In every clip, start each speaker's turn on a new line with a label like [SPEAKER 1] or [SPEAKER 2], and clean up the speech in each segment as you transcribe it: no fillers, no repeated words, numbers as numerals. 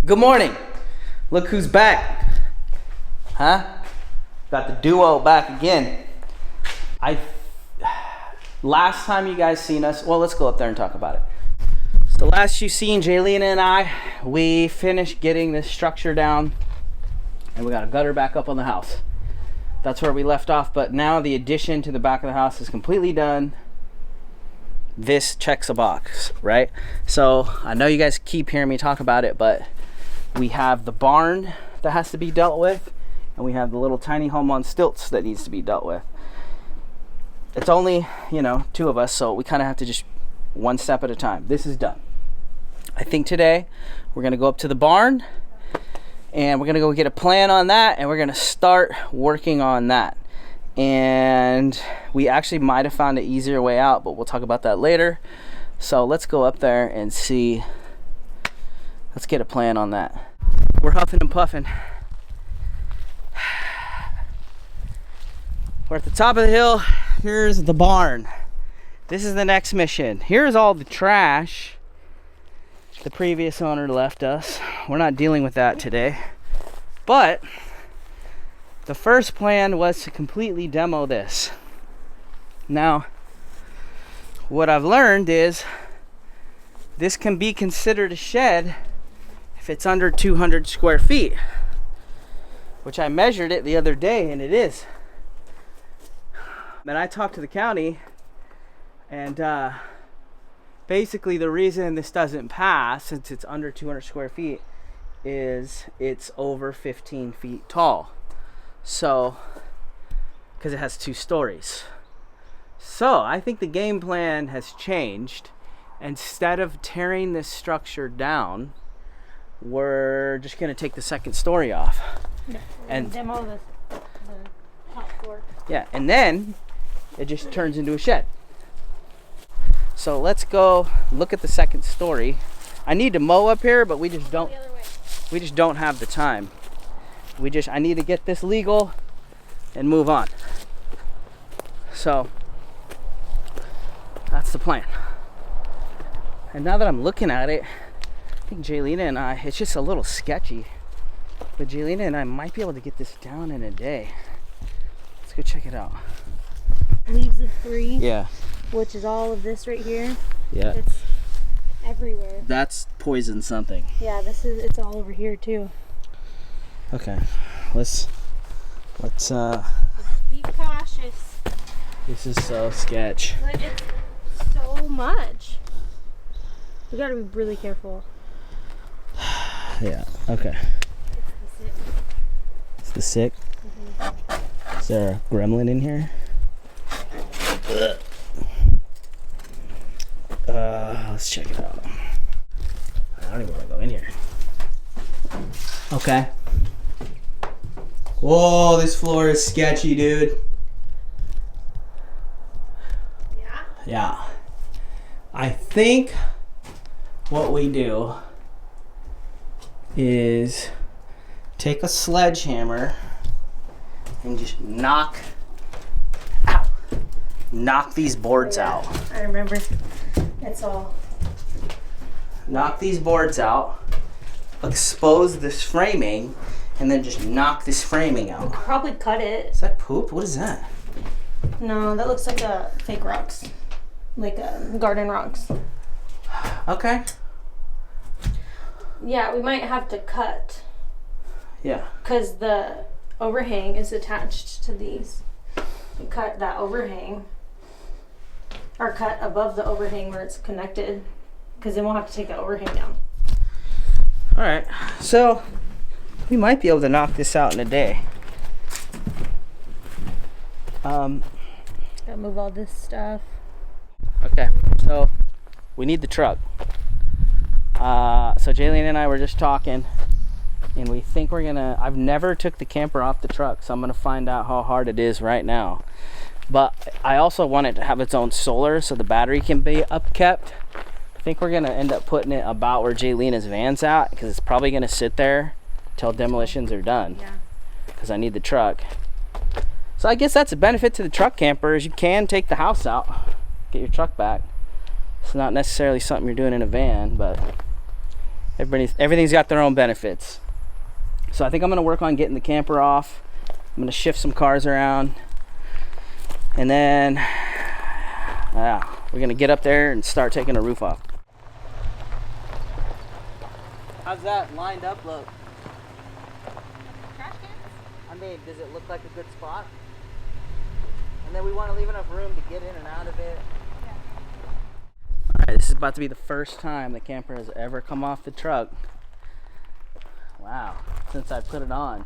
[SPEAKER 1] Good morning. Look who's back. Huh? Got the duo back again. Last time you guys seen us, well, let's go up there and talk about it. So last you seen Jaylene and I, we finished getting this structure down and we got a gutter back up on the house. That's where we left off, but now the addition to the back of the house is completely done. This checks a box, right? So I know you guys keep hearing me talk about it, but we have the barn that has to be dealt with, and we have the little tiny home on stilts that needs to be dealt with. It's only, you know, two of us, so we kind of have to just one step at a time. This is done. I think today we're gonna go up to the barn and we're gonna go get a plan on that, and we're gonna start working on that. And we actually might have found an easier way out, but we'll talk about that later. So let's go up there and see. Let's get a plan on that. We're huffing and puffing. We're at the top of the hill. Here's the barn. This is the next mission. Here's all the trash the previous owner left us. We're not dealing with that today. But the first plan was to completely demo this. Now, what I've learned is this can be considered a shed if it's under 200 square feet, which I measured it the other day, and it is. And I talked to the county, and basically the reason this doesn't pass, since it's under 200 square feet, is it's over 15 feet tall. So, because it has 2 stories. So I think the game plan has changed. Instead of tearing this structure down, we're just gonna take the second story off.
[SPEAKER 2] Yeah,
[SPEAKER 1] and
[SPEAKER 2] demo the top floor.
[SPEAKER 1] Yeah, and then it just turns into a shed. So let's go look at the second story. I need to mow up here, but we just don't have the time. I need to get this legal and move on. So that's the plan. And now that I'm looking at it, I think Jaylene and I, it's just a little sketchy, but Jaylene and I might be able to get this down in a day. Let's go check it out.
[SPEAKER 2] Leaves of 3.
[SPEAKER 1] Yeah.
[SPEAKER 2] Which is all of this right here.
[SPEAKER 1] Yeah.
[SPEAKER 2] It's everywhere.
[SPEAKER 1] That's poison something.
[SPEAKER 2] Yeah, it's all over here too.
[SPEAKER 1] Okay. Let's
[SPEAKER 2] be cautious.
[SPEAKER 1] This is so sketch.
[SPEAKER 2] But it's so much. We gotta be really careful.
[SPEAKER 1] Yeah, okay.
[SPEAKER 2] It's the sick.
[SPEAKER 1] It's the sick? Is there a gremlin in here? Let's check it out. I don't even want to go in here. Okay. Whoa, this floor is sketchy, dude.
[SPEAKER 2] Yeah?
[SPEAKER 1] Yeah. I think what we do is take a sledgehammer and just knock these boards out.
[SPEAKER 2] I remember. It's all.
[SPEAKER 1] Knock these boards out, expose this framing, and then just knock this framing out.
[SPEAKER 2] We could probably cut it.
[SPEAKER 1] Is that poop? What is that?
[SPEAKER 2] No, that looks like a fake rocks. Like garden rocks.
[SPEAKER 1] Okay.
[SPEAKER 2] Yeah, we might have to cut.
[SPEAKER 1] Yeah.
[SPEAKER 2] Because the overhang is attached to these. We cut that overhang. Or cut above the overhang where it's connected. Because then we'll have to take the overhang down.
[SPEAKER 1] Alright. So, we might be able to knock this out in a day.
[SPEAKER 2] Gotta move all this stuff.
[SPEAKER 1] Okay. So, we need the truck. So Jaylene and I were just talking, and we think we're gonna, I've never took the camper off the truck, so I'm gonna find out how hard it is right now. But I also want it to have its own solar so the battery can be upkept. I think we're gonna end up putting it about where Jaylene's van's at, because it's probably gonna sit there till demolitions are done.
[SPEAKER 2] Yeah.
[SPEAKER 1] Because I need the truck. So I guess that's a benefit to the truck camper, is you can take the house out, get your truck back. It's not necessarily something you're doing in a van, but Everything's got their own benefits. So I think I'm gonna work on getting the camper off. I'm gonna shift some cars around, and then we're gonna get up there and start taking the roof off. How's that lined up look?
[SPEAKER 2] Trash cans?
[SPEAKER 1] I mean, does it look like a good spot? And then we want to leave enough room to get in and out of it.
[SPEAKER 2] Yeah.
[SPEAKER 1] Alright, this is about to be the first time the camper has ever come off the truck. Wow, since I put it on.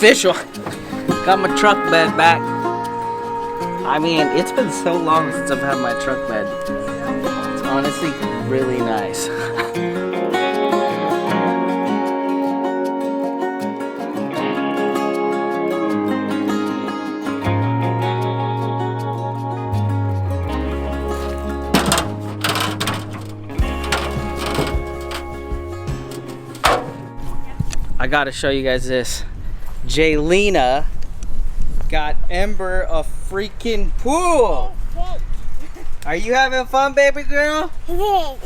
[SPEAKER 1] Official. Got my truck bed back. I mean, it's been so long since I've had my truck bed. It's honestly really nice. I gotta show you guys this. Jaylena got Ember a freaking pool. Are you having fun, baby girl? No.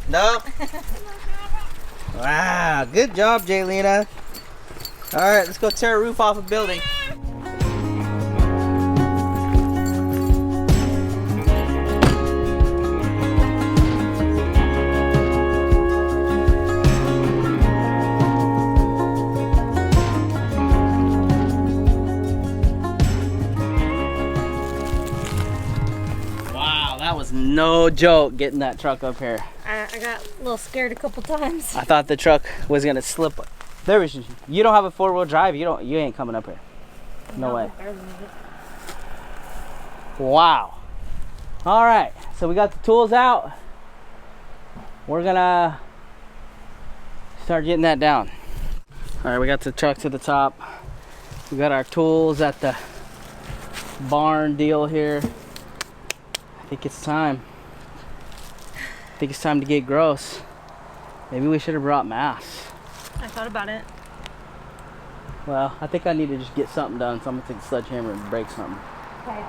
[SPEAKER 1] No? Wow, good job, Jaylena. All right, let's go tear a roof off a building. No joke getting that truck up here.
[SPEAKER 2] I got a little scared a couple times.
[SPEAKER 1] I thought the truck was gonna slip. There was. You don't have a 4-wheel drive. You ain't coming up here. No way. Wow. All right. So we got the tools out. We're gonna start getting that down. All right. We got the truck to the top. We got our tools at the barn deal here. I think it's time. I think it's time to get gross. Maybe we should have brought masks.
[SPEAKER 2] I thought about it.
[SPEAKER 1] Well, I think I need to just get something done, so I'm gonna take the sledgehammer and break something.
[SPEAKER 2] Okay.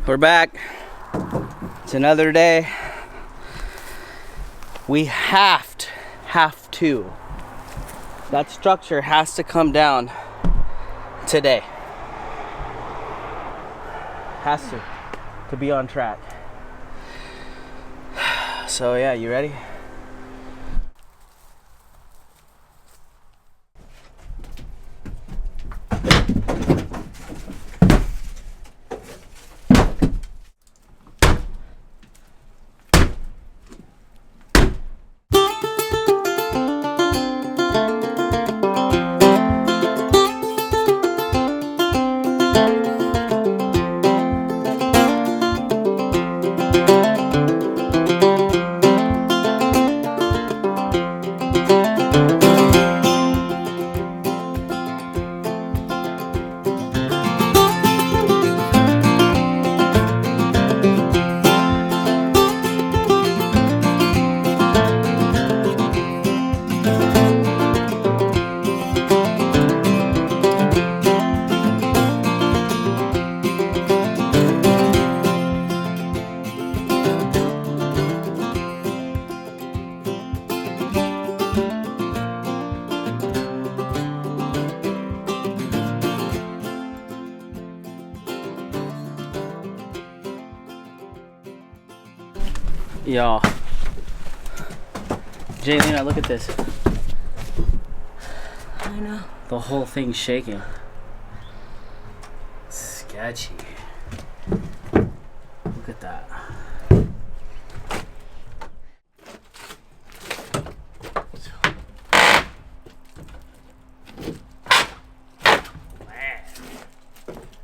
[SPEAKER 1] We're back. It's another day. We have to. That structure has to come down today. Has to be on track. So yeah, you ready? Y'all, Jaylena, look at this.
[SPEAKER 2] I know.
[SPEAKER 1] The whole thing's shaking. Sketchy. Look at that. Man.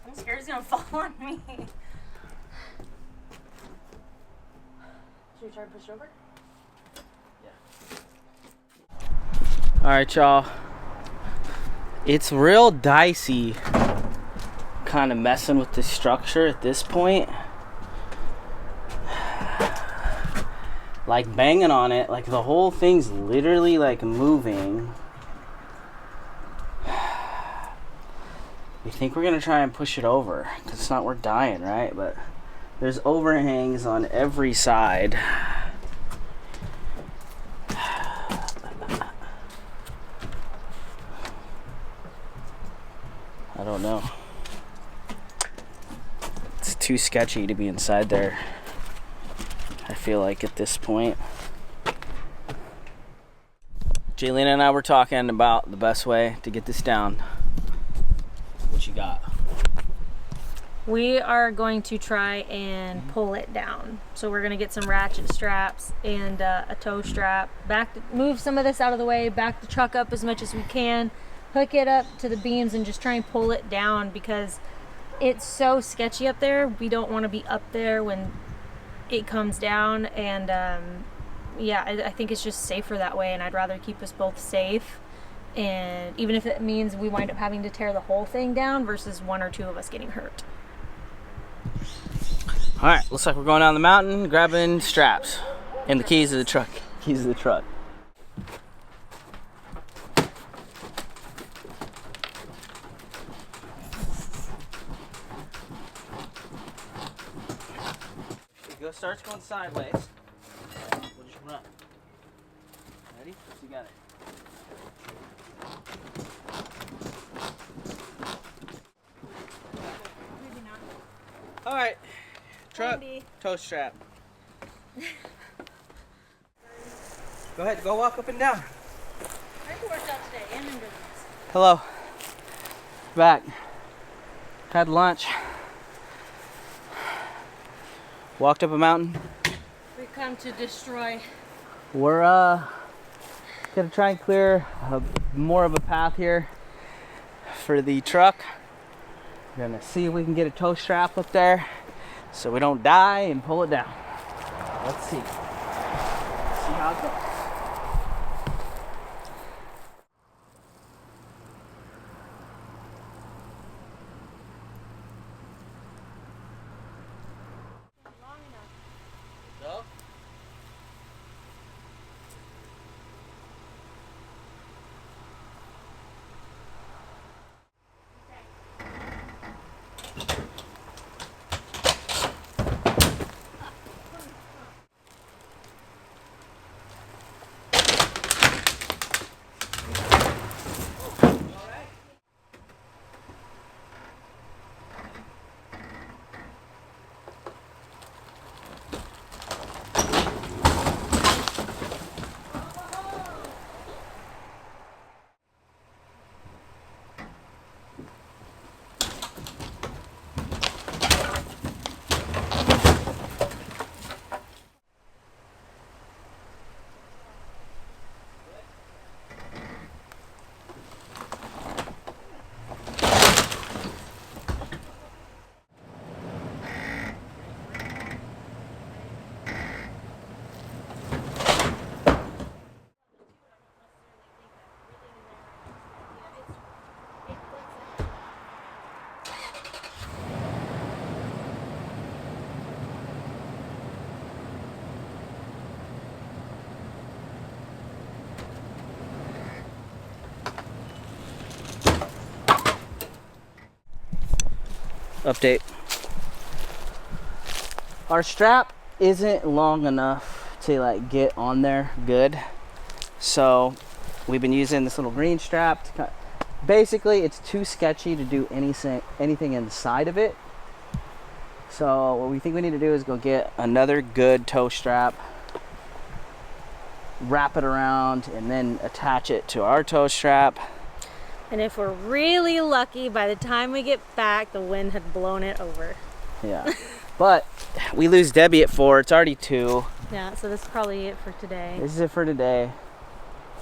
[SPEAKER 2] I'm scared it's gonna fall on me. Should we try to push it over?
[SPEAKER 1] Yeah. Alright, y'all. It's real dicey kind of messing with the structure at this point. Like banging on it, like the whole thing's literally like moving. We think we're gonna try and push it over. It's not worth dying, right? But there's overhangs on every side. I don't know. It's too sketchy to be inside there, I feel like, at this point. Jaylena and I were talking about the best way to get this down. What you got?
[SPEAKER 2] We are going to try and pull it down. So we're gonna get some ratchet straps and a tow strap. Move some of this out of the way, back the truck up as much as we can, hook it up to the beams and just try and pull it down because it's so sketchy up there. We don't want to be up there when it comes down, and yeah, I think it's just safer that way, and I'd rather keep us both safe. And even if it means we wind up having to tear the whole thing down versus one or two of us getting hurt.
[SPEAKER 1] Alright, looks like we're going down the mountain, grabbing straps and the keys of the truck. Keys of the truck. If it starts going sideways, we'll just run. Ready? You got it.
[SPEAKER 2] Maybe not.
[SPEAKER 1] Alright. Truck,
[SPEAKER 2] Andy.
[SPEAKER 1] tow strap. Go ahead, go walk up and down.
[SPEAKER 2] I worked out today and in business.
[SPEAKER 1] Hello. Back. Had lunch. Walked up a mountain.
[SPEAKER 2] We come to destroy.
[SPEAKER 1] We're gonna try and clear more of a path here for the truck. We're gonna see if we can get a tow strap up there so we don't die and pull it down. Let's see. See how it goes. Go. update. Our strap isn't long enough to like get on there good, so we've been using this little green strap to cut. Basically, it's too sketchy to do anything inside of it. So what we think we need to do is go get another good tow strap, wrap it around, and then attach it to our tow strap.
[SPEAKER 2] And if we're really lucky, by the time we get back, the wind had blown it over.
[SPEAKER 1] Yeah. But we lose Debbie at 4. It's already 2.
[SPEAKER 2] Yeah, so this is probably it for today.
[SPEAKER 1] This is it for today.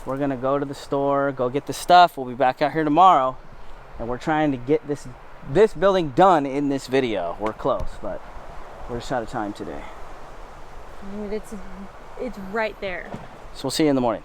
[SPEAKER 1] We're gonna go to the store, go get the stuff. We'll be back out here tomorrow, and we're trying to get this building done in this video. We're close, but we're just out of time today.
[SPEAKER 2] I mean, it's right there.
[SPEAKER 1] So we'll see you in the morning.